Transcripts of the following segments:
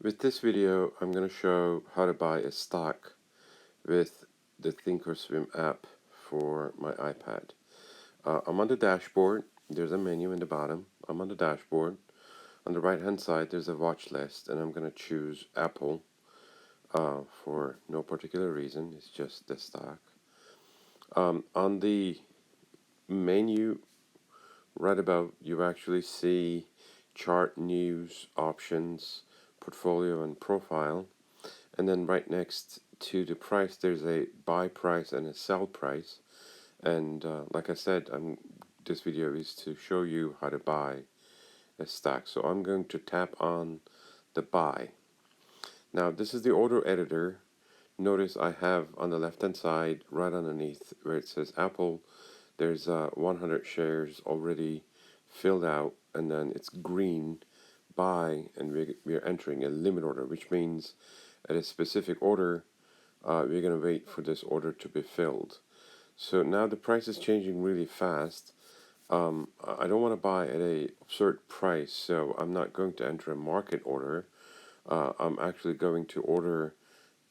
With this video, I'm going to show how to buy a stock with the Thinkorswim app for my iPad. I'm on the dashboard. There's a menu in the bottom. I'm on the dashboard. On the right hand side, there's a watch list, and I'm going to choose Apple for no particular reason. It's just the stock. On the menu right about, you actually see chart, news, options, portfolio, and profile. And then right next to the price, there's a buy price and a sell price. And like I said, this video is to show you how to buy a stock. So I'm going to tap on the buy. Now this is the order editor. Notice I have on the left hand side, right underneath where it says Apple, there's 100 shares already filled out, and then it's green buy, and we're entering a limit order, which means at a specific order we're going to wait for this order to be filled. So now the price is changing really fast. I don't want to buy at a absurd price, so I'm not going to enter a market order. I'm actually going to order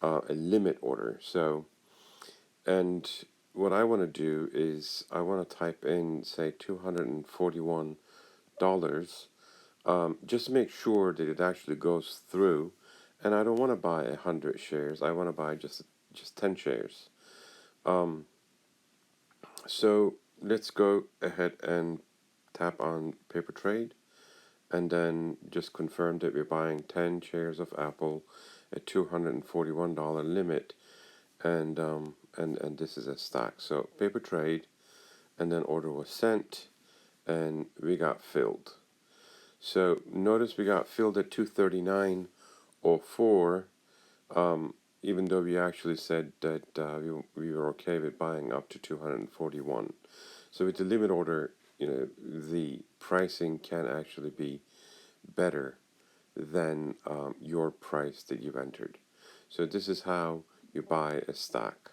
a limit order. So, and what I want to do is I want to type in, say, $241, just to make sure that it actually goes through. And I don't want to buy 100 shares. I want to buy just 10 shares. So let's go ahead and tap on paper trade, and then just confirm that we're buying 10 shares of Apple at $241 limit, and this is a stock. So paper trade, and then order was sent, and we got filled. So notice we got filled at 239.04, even though we actually said that we were okay with buying up to 241. So with the limit order, the pricing can actually be better than your price that you've entered. So this is how you buy a stock.